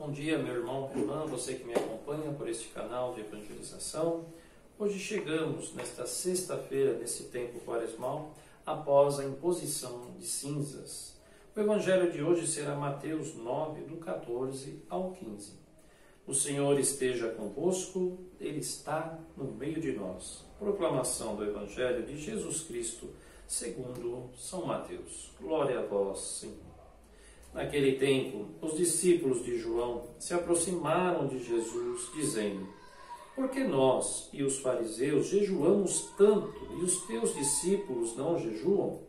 Bom dia, meu irmão, minha irmã, você que me acompanha por este canal de evangelização. Hoje chegamos nesta sexta-feira, nesse tempo quaresmal, após a imposição de cinzas. O evangelho de hoje será Mateus 9, do 14 ao 15. O Senhor esteja convosco, Ele está no meio de nós. Proclamação do evangelho de Jesus Cristo, segundo São Mateus. Glória a vós, Senhor. Naquele tempo, os discípulos de João se aproximaram de Jesus, dizendo: Por que nós e os fariseus jejuamos tanto e os teus discípulos não jejuam?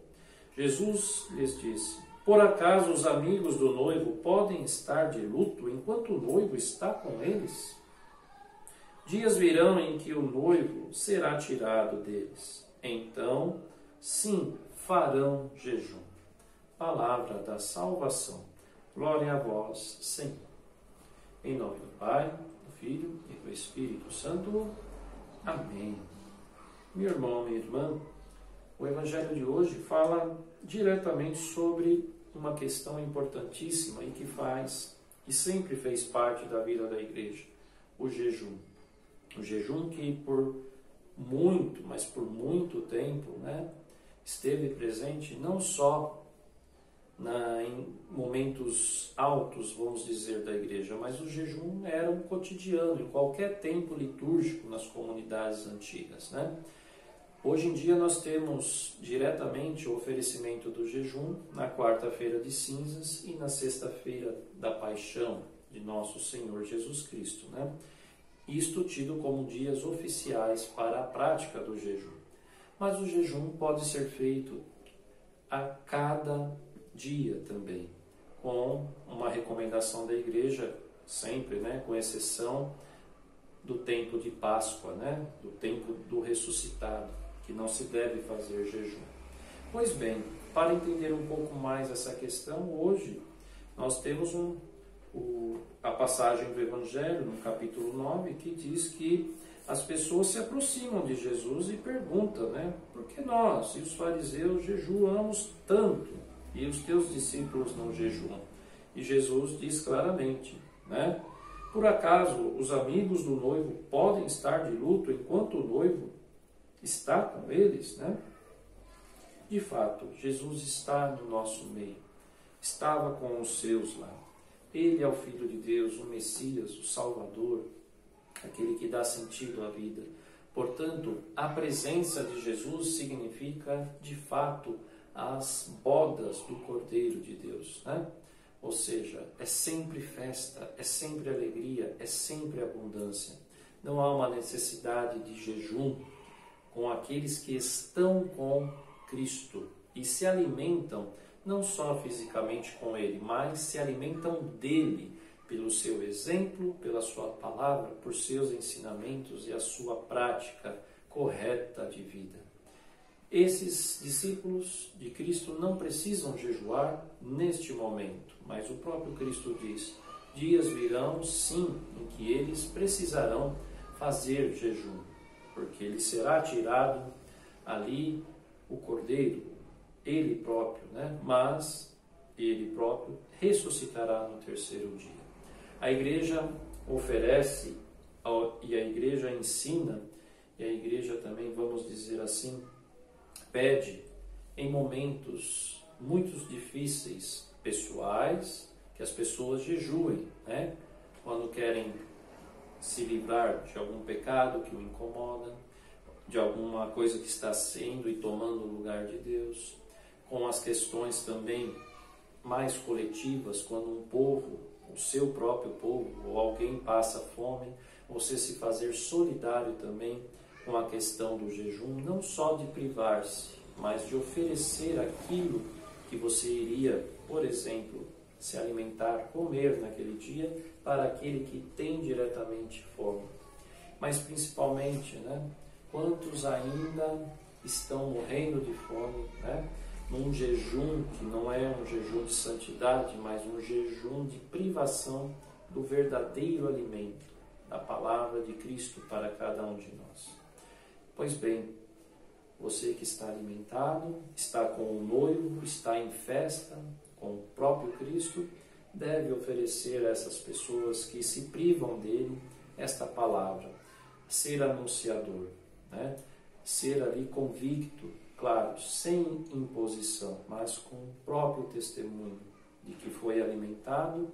Jesus lhes disse: Por acaso os amigos do noivo podem estar de luto enquanto o noivo está com eles? Dias virão em que o noivo será tirado deles. Então, sim, farão jejum. Palavra da salvação. Glória a vós, Senhor. Em nome do Pai, do Filho e do Espírito Santo. Amém. Meu irmão, minha irmã, o Evangelho de hoje fala diretamente sobre uma questão importantíssima e que faz, e sempre fez parte da vida da igreja, o jejum. O jejum que por muito, mas por muito tempo, esteve presente não só em momentos altos, vamos dizer, da igreja, mas o jejum era um cotidiano, em qualquer tempo litúrgico nas comunidades antigas, Hoje em dia nós temos diretamente o oferecimento do jejum na quarta-feira de cinzas e na sexta-feira da paixão de nosso Senhor Jesus Cristo, Isto tido como dias oficiais para a prática do jejum. Mas o jejum pode ser feito a cada dia também, com uma recomendação da igreja, sempre, com exceção do tempo de Páscoa, do tempo do ressuscitado, que não se deve fazer jejum. Pois bem, para entender um pouco mais essa questão, hoje nós temos a passagem do Evangelho, no capítulo 9, que diz que as pessoas se aproximam de Jesus e perguntam, por que nós e os fariseus jejuamos tanto e os teus discípulos não jejuam? E Jesus diz claramente, Por acaso os amigos do noivo podem estar de luto enquanto o noivo está com eles, De fato, Jesus está no nosso meio, estava com os seus lá. Ele é o Filho de Deus, o Messias, o Salvador, aquele que dá sentido à vida. Portanto, a presença de Jesus significa, de fato, as bodas do Cordeiro de Deus, Ou seja, é sempre festa, é sempre alegria, é sempre abundância. Não há uma necessidade de jejum com aqueles que estão com Cristo e se alimentam não só fisicamente com Ele, mas se alimentam dele, pelo seu exemplo, pela sua palavra, por seus ensinamentos e a sua prática correta de vida. Esses discípulos de Cristo não precisam jejuar neste momento, mas o próprio Cristo diz: dias virão, sim, em que eles precisarão fazer jejum, porque lhe será tirado ali o Cordeiro, ele próprio, mas ele próprio ressuscitará no terceiro dia. A igreja oferece e a igreja ensina, e a igreja também, vamos dizer assim, pede em momentos muito difíceis, pessoais, que as pessoas jejuem, Quando querem se livrar de algum pecado que o incomoda, de alguma coisa que está sendo e tomando o lugar de Deus, com as questões também mais coletivas, quando um povo, o seu próprio povo, ou alguém passa fome, você se fazer solidário também com a questão do jejum, não só de privar-se, mas de oferecer aquilo que você iria, por exemplo, se alimentar, comer naquele dia, para aquele que tem diretamente fome. Mas principalmente, quantos ainda estão morrendo de fome, num jejum que não é um jejum de santidade, mas um jejum de privação do verdadeiro alimento, da palavra de Cristo para cada um de nós. Pois bem, você que está alimentado, está com o noivo, está em festa com o próprio Cristo, deve oferecer a essas pessoas que se privam dele esta palavra, ser anunciador, né? Ser ali convicto, claro, sem imposição, mas com o próprio testemunho de que foi alimentado,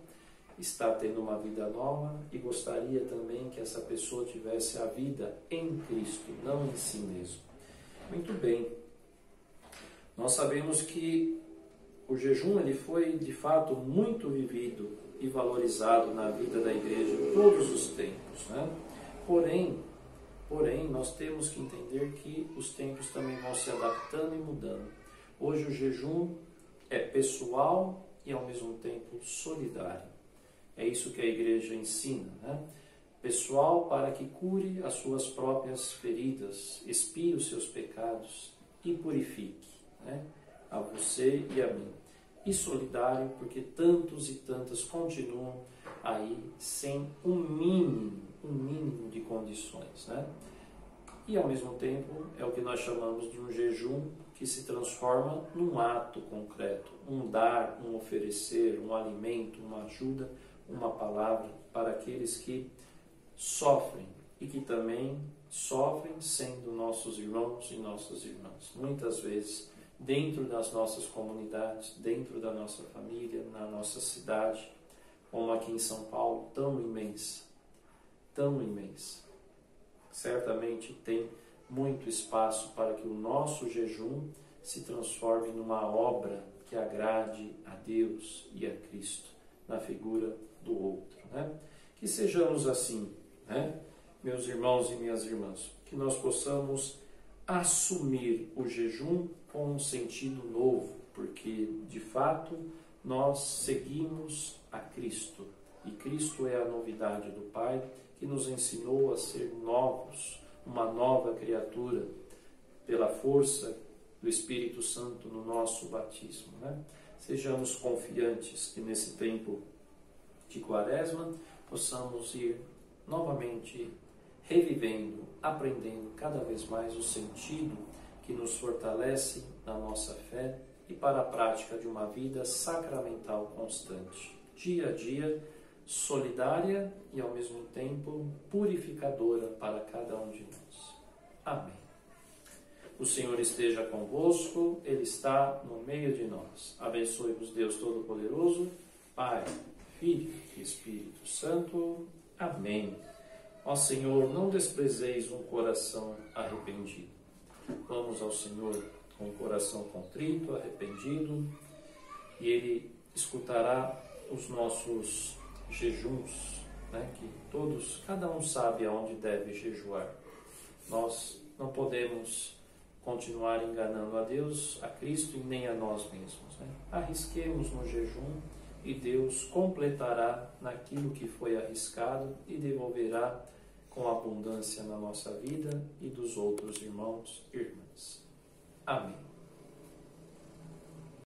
está tendo uma vida nova e gostaria também que essa pessoa tivesse a vida em Cristo, não em si mesmo. Muito bem. Nós sabemos que o jejum ele foi de fato muito vivido e valorizado na vida da igreja em todos os tempos, né? Porém, nós temos que entender que os tempos também vão se adaptando e mudando. Hoje o jejum é pessoal e ao mesmo tempo solidário. É isso que a igreja ensina, né? Pessoal para que cure as suas próprias feridas, expie os seus pecados e purifique, né? A você e a mim. E solidário porque tantos e tantas continuam aí sem um mínimo de condições, né? E ao mesmo tempo é o que nós chamamos de um jejum que se transforma num ato concreto, um dar, um oferecer, um alimento, uma ajuda, uma palavra para aqueles que sofrem e que também sofrem sendo nossos irmãos e nossas irmãs. Muitas vezes dentro das nossas comunidades, dentro da nossa família, na nossa cidade, como aqui em São Paulo, tão imensa. Certamente tem muito espaço para que o nosso jejum se transforme numa obra que agrade a Deus e a Cristo, na figura do outro, né? Que sejamos assim, né, meus irmãos e minhas irmãs, que nós possamos assumir o jejum com um sentido novo, porque de fato nós seguimos a Cristo e Cristo é a novidade do Pai que nos ensinou a ser novos, uma nova criatura pela força do Espírito Santo no nosso batismo, né? Sejamos confiantes que nesse tempo de Quaresma possamos ir novamente revivendo, aprendendo cada vez mais o sentido que nos fortalece na nossa fé e para a prática de uma vida sacramental constante, dia a dia, solidária e ao mesmo tempo purificadora para cada um de nós. Amém. O Senhor esteja convosco, Ele está no meio de nós. Abençoe-vos Deus Todo-Poderoso, Pai, Filho e Espírito Santo. Amém. Ó Senhor, não desprezeis um coração arrependido. Vamos ao Senhor com o coração contrito, arrependido, e Ele escutará os nossos jejuns, né? Que todos, cada um sabe aonde deve jejuar. Nós não podemos continuar enganando a Deus, a Cristo e nem a nós mesmos, né? Arrisquemos no jejum e Deus completará naquilo que foi arriscado e devolverá com abundância na nossa vida e dos outros irmãos e irmãs. Amém.